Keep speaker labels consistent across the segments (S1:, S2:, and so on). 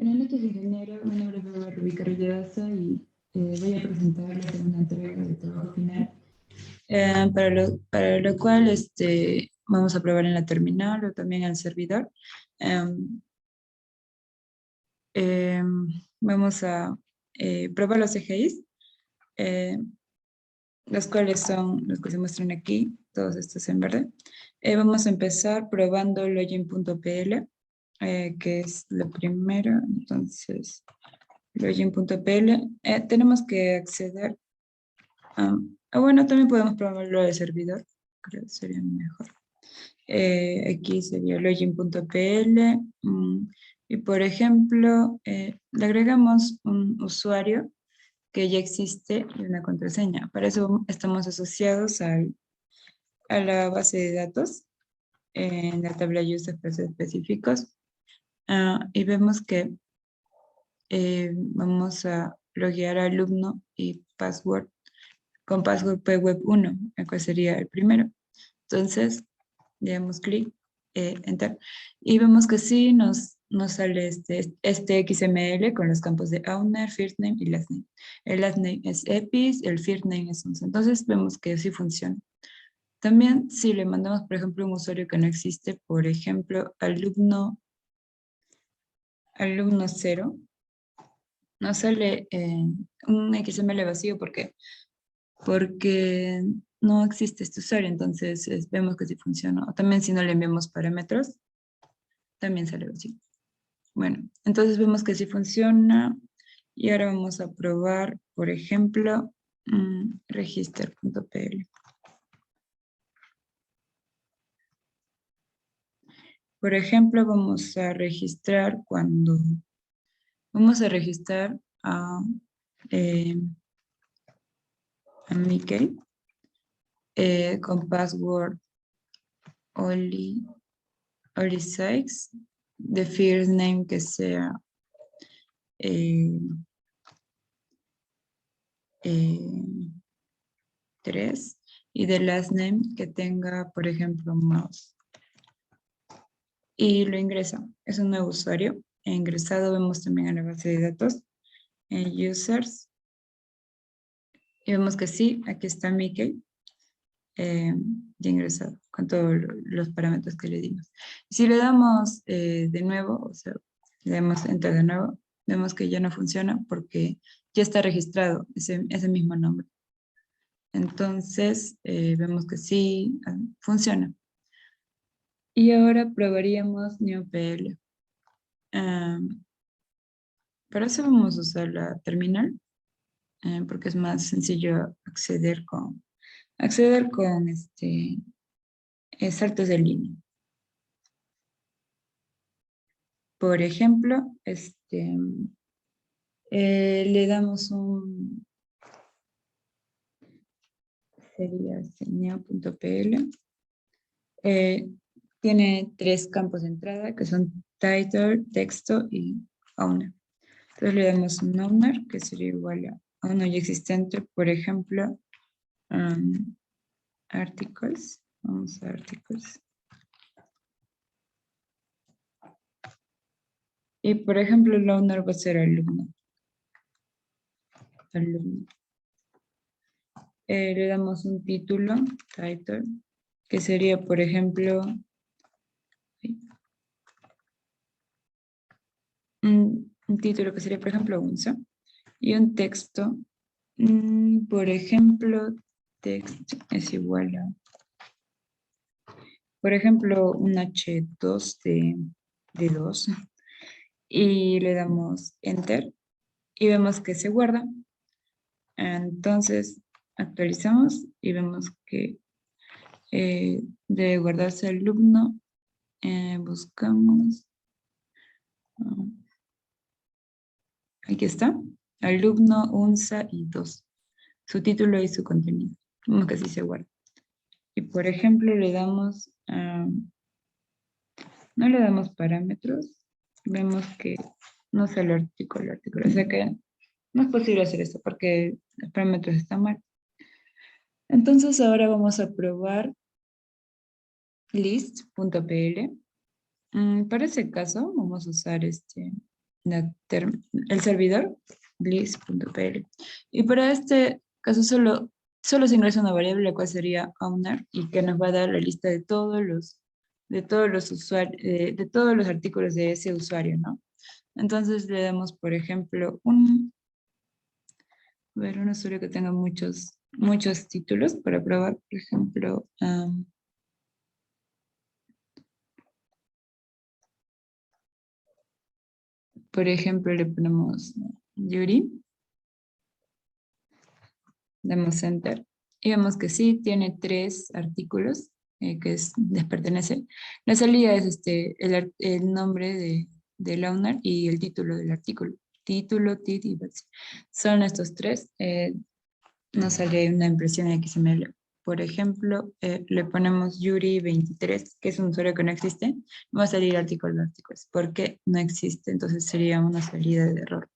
S1: Buenas noches, ingeniero. Mi nombre es Bárbara Rubí Carrillo Daza y voy a presentar la segunda entrega de trabajo final, para lo cual vamos a probar en la terminal o también en el servidor. Em, Vamos a probar los EGIs, eh, los cuales son los que se muestran aquí, todos estos en verde. Vamos a empezar probando login.pl, que es lo primero. Entonces, login.pl, tenemos que acceder bueno, también podemos probarlo de servidor, creo que sería mejor. Aquí sería login.pl, y por ejemplo, le agregamos un usuario que ya existe y una contraseña. Para eso estamos asociados a la base de datos en la tabla use de específicos. Y vemos que vamos a loguear alumno y password con password pweb1, el cual sería el primero. Entonces, le damos clic, enter, y vemos que sí nos sale este XML con los campos de owner, first name y last name. El last name es EPIS, el first name es UNSA. Entonces, vemos que sí funciona. También, si le mandamos, por ejemplo, un usuario que no existe, por ejemplo, alumno 0, nos sale un XML vacío porque no existe este usuario, entonces vemos que sí funciona. O también si no le enviamos parámetros, también sale así. Bueno, entonces vemos que sí funciona y ahora vamos a probar, por ejemplo, register.pl. Por ejemplo, vamos a registrar eh, a Mickey con password Oli Sykes, de first name que sea 3 y de last name que tenga, por ejemplo, mouse. Y lo ingresa. Es un nuevo usuario. He ingresado, vemos también en la base de datos, en users. Y vemos que sí, aquí está Mickey. Ya ingresado con todos los parámetros que le dimos. Si le damos de nuevo, o sea, le damos enter de nuevo, vemos que ya no funciona porque ya está registrado ese mismo nombre. Entonces, vemos que sí funciona. Y ahora probaríamos NewPL. Para eso vamos a usar la terminal, porque es más sencillo acceder con saltos de línea. Por ejemplo, le damos sería neo.pl. Tiene 3 campos de entrada que son title, texto y owner. Entonces le damos un owner que sería igual a uno ya existente, por ejemplo, articles. Vamos a articles. Y por ejemplo, el owner va a ser alumno. Le damos un título, title, que sería, por ejemplo, un título que sería, por ejemplo, UNSA. Y un texto, por ejemplo, text es igual a, por ejemplo, un H2 de 2. Y le damos enter y vemos que se guarda. Entonces actualizamos y vemos que debe guardarse alumno. Buscamos. Aquí está. Alumno, UNSA y 2. Su título y su contenido. Vemos que así se guarda. Y por ejemplo le damos, no le damos parámetros. Vemos que no sale el artículo. O sea que no es posible hacer esto porque los parámetros están mal. Entonces ahora vamos a probar list.pl. Para ese caso vamos a usar el servidor list.pl. Y para este caso solo se ingresa una variable, la cual sería owner, y que nos va a dar la lista de todos los usuarios, de todos los artículos de ese usuario, ¿no? Entonces le damos, por ejemplo, un usuario que tenga muchos títulos para probar, por ejemplo, le ponemos Yuri, damos enter y vemos que sí, tiene 3 artículos les pertenece. La salida es el nombre del owner y el título del artículo. Título, tit y base. Son estos 3. Nos sale una impresión en XML. Por ejemplo, le ponemos Yuri23, que es un usuario que no existe. Va a salir artículo de artículos. ¿Por qué no existe? Entonces sería una salida de error.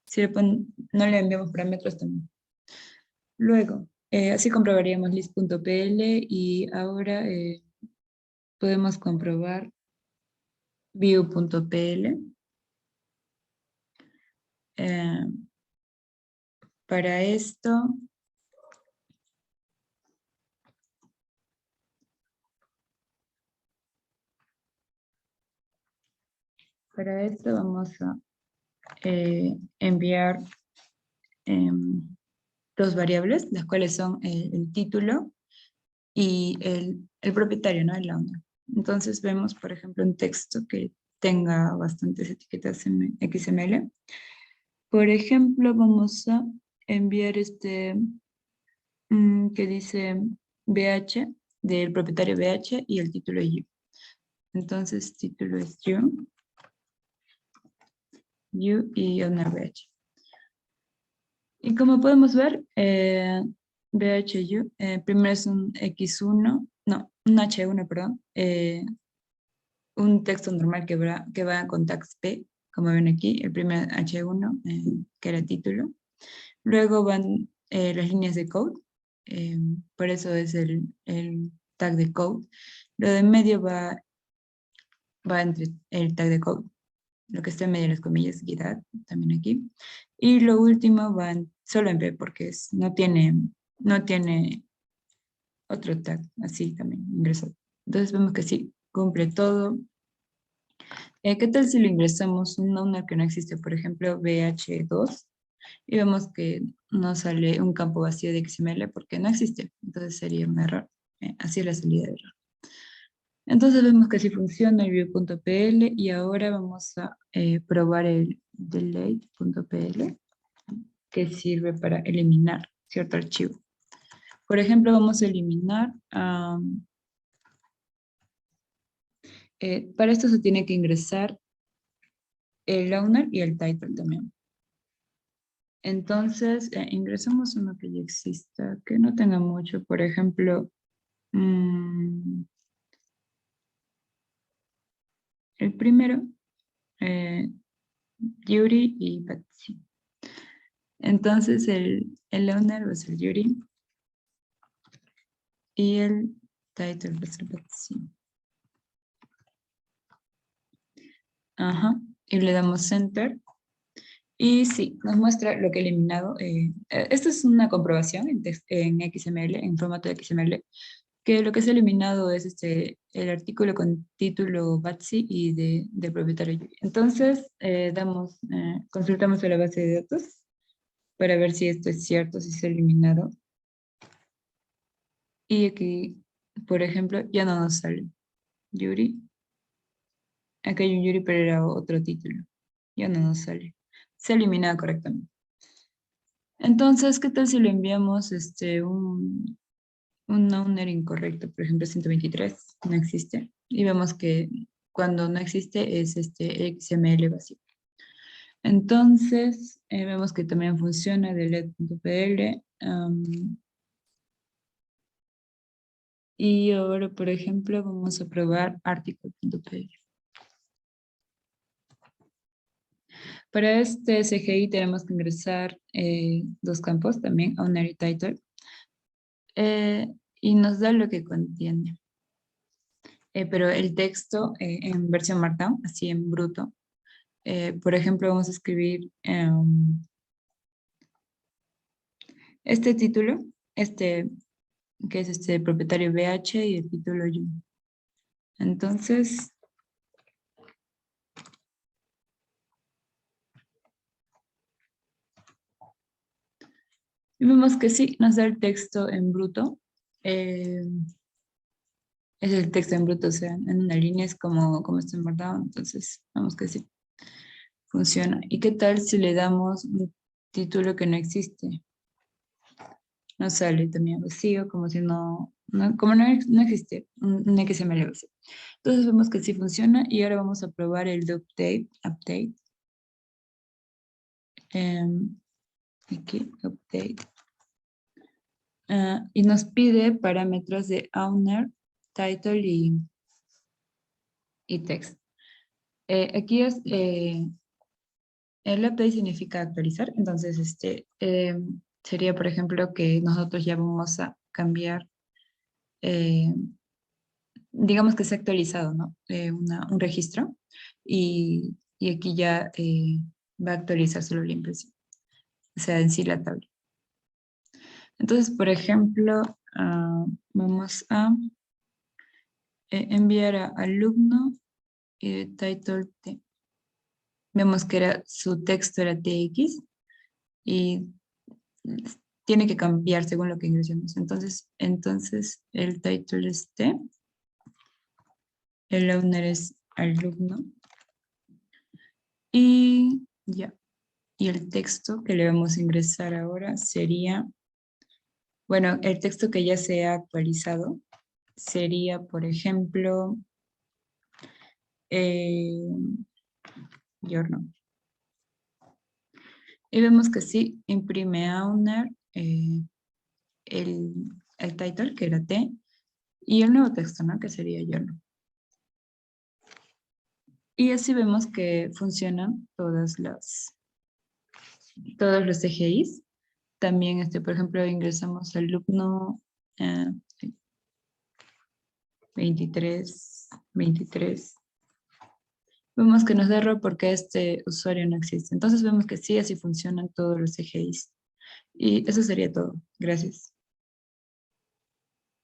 S1: Si no le enviamos parámetros también. Luego, así comprobaríamos list.pl y ahora podemos comprobar view.pl. Para esto, vamos a enviar 2 variables, las cuales son el título y el propietario, ¿no? El owner. Entonces vemos, por ejemplo, un texto que tenga bastantes etiquetas en XML. Por ejemplo, vamos a enviar que dice BH, del propietario BH y el título es you. Entonces, título es you y owner BH. Y como podemos ver, BHU, primero es un X1, no, un H1, perdón, un texto normal que va con tags P, como ven aquí, el primer H1, que era título. Luego van las líneas de code, por eso es el tag de code. Lo de en medio va entre el tag de code, lo que está en medio de las comillas, GitHub, también aquí. Y lo último va solo en P, porque no tiene otro tag, así también ingresado. Entonces vemos que sí, cumple todo. ¿Qué tal si lo ingresamos un owner que no existe, por ejemplo, BH2, y vemos que nos sale un campo vacío de XML porque no existe? Entonces sería un error. Así es la salida de error. Entonces vemos que sí funciona el view.pl y ahora vamos a probar el delete.pl, que sirve para eliminar cierto archivo. Por ejemplo, vamos a eliminar, para esto se tiene que ingresar el owner y el title también. Entonces, ingresamos uno que ya exista, que no tenga mucho, por ejemplo, el primero, Yuri y Patsy. Entonces, el owner va a ser Yuri y el title va a ser Patsy. Ajá, y le damos enter. Y sí, nos muestra lo que he eliminado. Esto es una comprobación en XML, en formato de XML, que lo que se ha eliminado es el artículo con título BATSI y de propietario Yuri. Entonces, consultamos a la base de datos para ver si esto es cierto, si se ha eliminado. Y aquí, por ejemplo, ya no nos sale Yuri. Acá hay un Yuri, pero era otro título. Ya no nos sale. Se ha eliminado correctamente. Entonces, ¿qué tal si le enviamos un owner incorrecto? Por ejemplo, 123 no existe. Y vemos que cuando no existe es XML vacío. Entonces, vemos que también funciona delete.pl. Y ahora, por ejemplo, vamos a probar article.pl. Para este SGI tenemos que ingresar 2 campos también, owner y title. Y nos da lo que contiene. Pero el texto en versión Markdown, así en bruto, Por ejemplo, vamos a escribir este título, que es este propietario BH y el título yo. Entonces, vemos que sí, nos da el texto en bruto. Es el texto en bruto, o sea, en una línea es como está embordado, entonces vamos que sí, funciona. ¿Y qué tal si le damos un título que no existe? No sale también vacío, como si como no existe, un XML vacío. Entonces vemos que sí funciona y ahora vamos a probar el de update. Aquí, update. Y nos pide parámetros de owner, title y text. Aquí es, el update significa actualizar, entonces sería, por ejemplo, que nosotros ya vamos a cambiar, eh, digamos que se ha actualizado, ¿no? Un registro y aquí ya va a actualizar solo la impresión, o sea, en sí la tabla. Entonces, por ejemplo, vamos a enviar a alumno title T. Vemos que su texto era TX y tiene que cambiar según lo que ingresemos. Entonces el title es T, el owner es alumno y ya. Y el texto que le vamos a ingresar ahora sería, bueno, el texto que ya se ha actualizado sería, por ejemplo, eh, Giorno. Y vemos que sí, imprime owner, el, el title, que era T, y el nuevo texto, ¿no? Que sería Giorno. Y así vemos que funcionan todos los CGIs. También, por ejemplo, ingresamos alumno 23. Vemos que nos da error porque este usuario no existe. Entonces vemos que sí, así funcionan todos los CGIs. Y eso sería todo. Gracias.